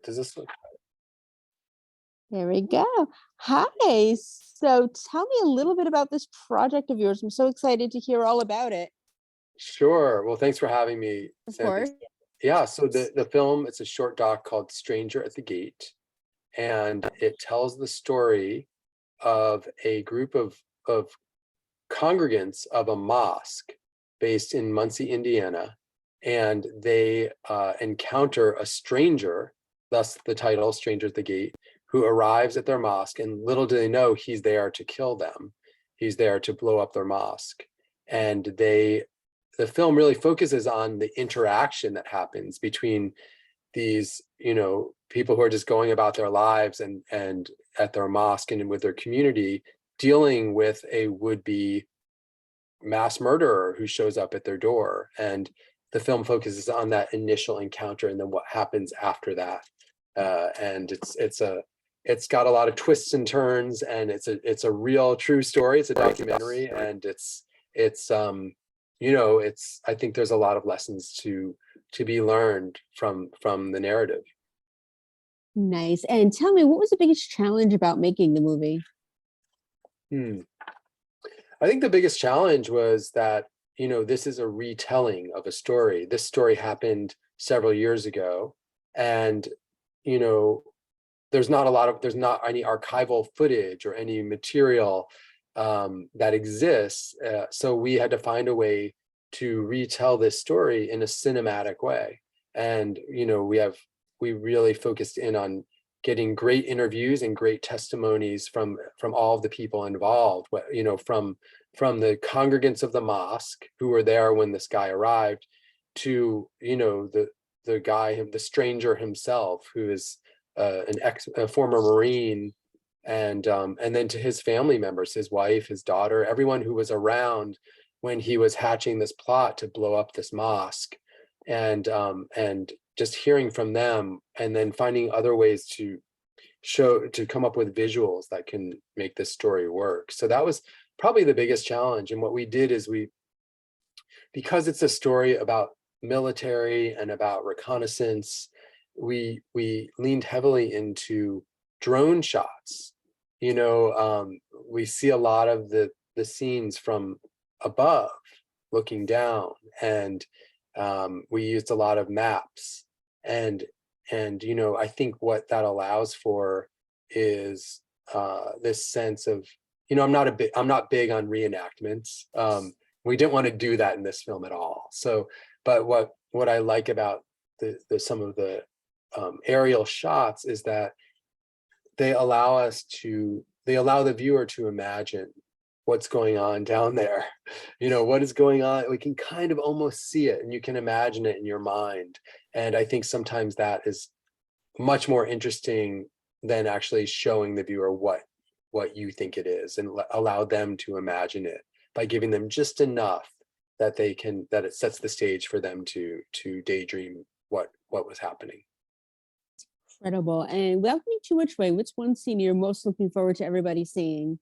Does this look? There we go. Hi. So tell me a little bit about this project of yours. I'm so excited to hear all about it. Sure. Well, thanks for having me, Of Sammy. course. Yeah, so the film, it's a short doc called Stranger at the Gate, and it tells the story of a group of congregants of a mosque based in Muncie, Indiana, and they encounter a stranger, thus the title Stranger at the Gate, who arrives at their mosque, and little do they know he's there to kill them. He's there to blow up their mosque. And the film really focuses on the interaction that happens between these, people who are just going about their lives and at their mosque and with their community, dealing with a would-be mass murderer who shows up at their door. And the film focuses on that initial encounter and then what happens after that. And it's got a lot of twists and turns, and it's a real true story. It's a documentary, and I think there's a lot of lessons to be learned from the narrative. Nice. And tell me, what was the biggest challenge about making the movie? Hmm. I think the biggest challenge was that, this is a retelling of a story. This story happened several years ago, and, there's not any archival footage or any material that exists. So we had to find a way to retell this story in a cinematic way. And, we really focused in on getting great interviews and great testimonies from all of the people involved, from the congregants of the mosque who were there when this guy arrived, to the guy, the stranger himself, who is a former Marine, and then to his family members, his wife, his daughter, everyone who was around when he was hatching this plot to blow up this mosque, and just hearing from them, and then finding other ways to come up with visuals that can make this story work. So that was probably the biggest challenge. And what we did is because it's a story about military and about reconnaissance, we leaned heavily into drone shots. We see a lot of the scenes from above, looking down, and we used a lot of maps, and I think what that allows for is this sense of, I'm not big on reenactments. We didn't want to do that in this film at all. So, but what I like about some of the aerial shots is that they allow the viewer to imagine what's going on down there. What is going on? We can kind of almost see it, and you can imagine it in your mind. And I think sometimes that is much more interesting than actually showing the viewer what you think it is, and allow them to imagine it by giving them just enough that it sets the stage for them to daydream what was happening. Incredible. And without giving too much away, what's one scene you're most looking forward to everybody seeing?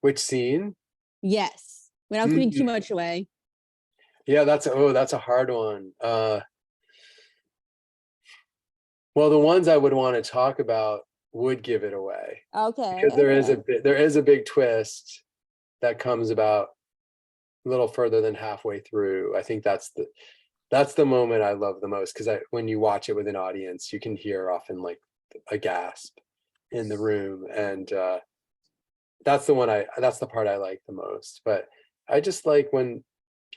Which scene? Yes, without giving too much away. Yeah, that's a hard one. Well, the ones I would want to talk about would give it away. Okay. Because there is a big twist that comes about a little further than halfway through. I think that's the moment I love the most, because when you watch it with an audience, you can hear often like a gasp in the room, and that's the part I like the most. But I just like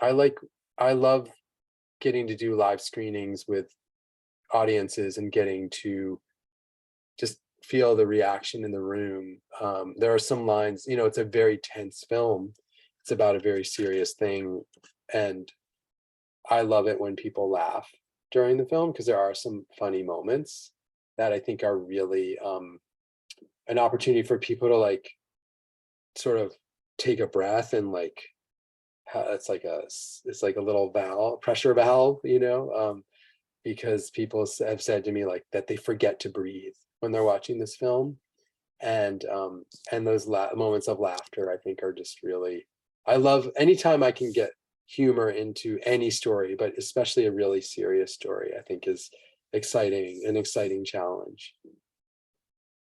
I love getting to do live screenings with audiences and getting to just feel the reaction in the room. There are some lines, it's a very tense film. It's about a very serious thing, and I love it when people laugh during the film, because there are some funny moments that I think are really an opportunity for people to like sort of take a breath, and like it's like a little pressure valve, because people have said to me like that they forget to breathe when they're watching this film, and those moments of laughter I think are just really, I love anytime I can get humor into any story, but especially a really serious story, I think is an exciting challenge.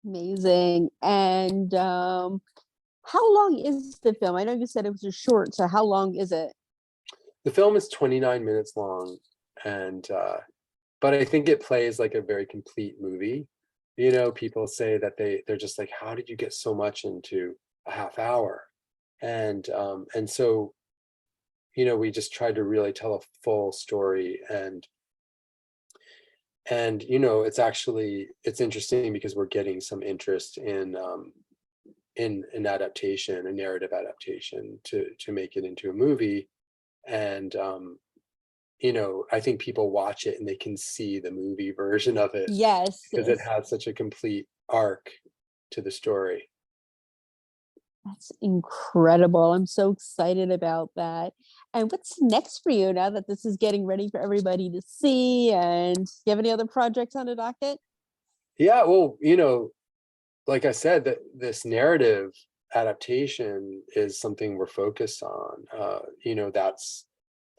Amazing. And how long is the film? I know you said it was a short, so how long is it? The film is 29 minutes long, and but I think it plays like a very complete movie. You know, people say that they're just like, how did you get so much into a half hour? And so, you know, we just tried to really tell a full story. And you know, it's interesting because we're getting some interest in an adaptation, a narrative adaptation, to make it into a movie. And you know, I think people watch it and they can see the movie version of it Yes, because it has such a complete arc to the story. that's incredible. I'm so excited about that. And what's next for you now that this is getting ready for everybody to see? And do you have any other projects on the docket? Yeah, well, you know, like I said, that this narrative adaptation is something we're focused on. You know, that's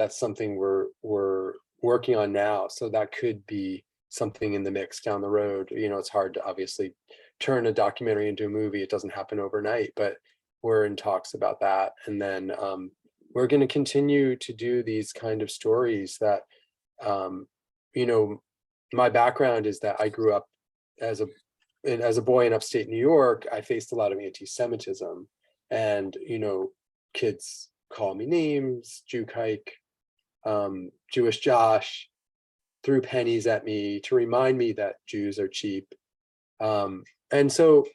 something we're working on now. So that could be something in the mix down the road. You know, it's hard to obviously turn a documentary into a movie. It doesn't happen overnight, but we're in talks about that. And then we're going to continue to do these kind of stories that, um, you know, my background is that I grew up as a as a boy in upstate New York. I faced a lot of anti-Semitism, and you know, kids call me names, Jew kike, Jewish Josh, threw pennies at me to remind me that Jews are cheap. And so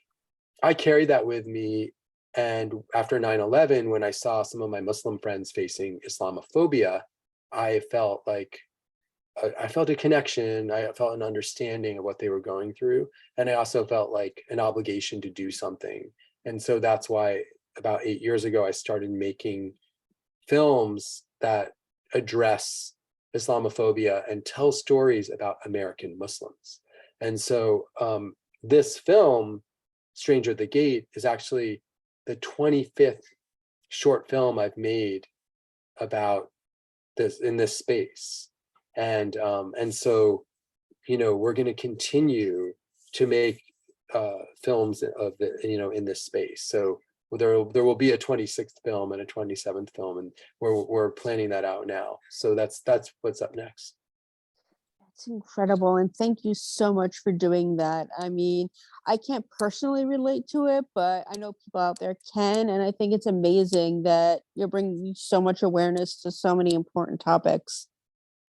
I carried that with me. And after 9/11, when I saw some of my Muslim friends facing Islamophobia, I felt like I felt a connection. I felt an understanding of what they were going through. And I also felt like an obligation to do something. And so that's why about 8 years ago, I started making films that address Islamophobia and tell stories about American Muslims. And so this film, Stranger at the Gate, is actually the 25th short film I've made about this in this space. And so, you know, we're going to continue to make films of the, you know, in this space. So there will be a 26th film and a 27th film, and we're planning that out now. So that's what's up next. That's incredible. And thank you so much for doing that. I mean, I can't personally relate to it, but I know people out there can. And I think it's amazing that you're bringing so much awareness to so many important topics.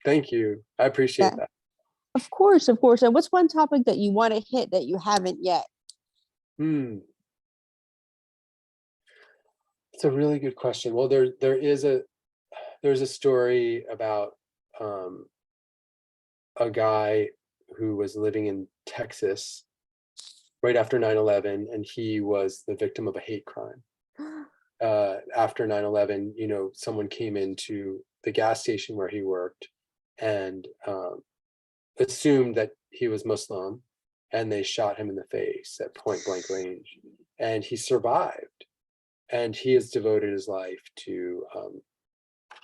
Thank you. I appreciate Yeah, that. of course, of course. And what's one topic that you want to hit that you haven't yet? Hmm. It's a really good question. Well, there's a story about um, a guy who was living in Texas right after 9/11, and he was the victim of a hate crime. After 9/11, you know, someone came into the gas station where he worked and assumed that he was Muslim, and they shot him in the face at point blank range. And he survived, and he has devoted his life to,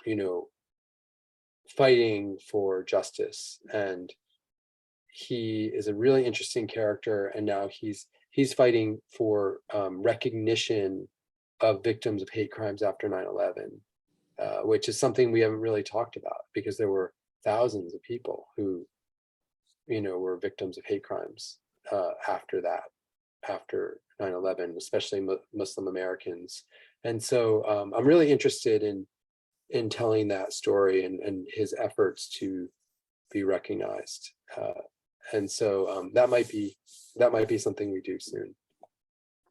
you know, fighting for justice. And he is a really interesting character, and now he's fighting for recognition of victims of hate crimes after 9/11, which is something we haven't really talked about because there were thousands of people who, you know, were victims of hate crimes after that, after 9/11, especially Muslim Americans. And so I'm really interested in telling that story and his efforts to be recognized. And so that might be something we do soon.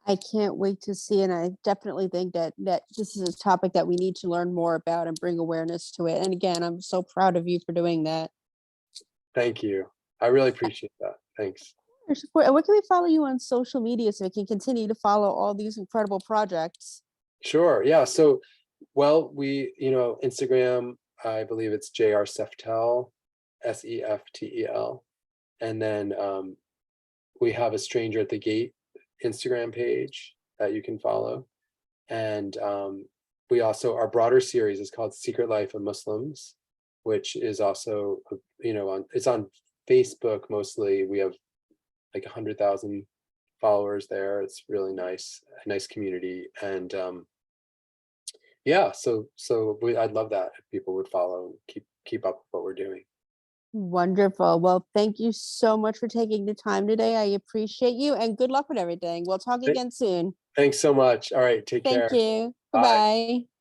I can't wait to see, and I definitely think that this is a topic that we need to learn more about and bring awareness to it. And again, I'm so proud of you for doing that. Thank you. I really appreciate that. Thanks. Your support. And where can we follow you on social media so we can continue to follow all these incredible projects? Sure. Yeah. So, well, we, you know, Instagram, I believe it's JR Seftel, Seftel. And then we have a Stranger at the Gate Instagram page that you can follow. And we also, our broader series is called Secret Life of Muslims, which is also, you know, it's on Facebook mostly, we have like 100,000 followers there. It's really nice, a nice community. And yeah, I'd love that if people would follow, keep up with what we're doing. Wonderful. Well, thank you so much for taking the time today. I appreciate you and good luck with everything. We'll talk Th- again soon. Thanks so much. All right, take Thank care. you. Bye. Bye-bye.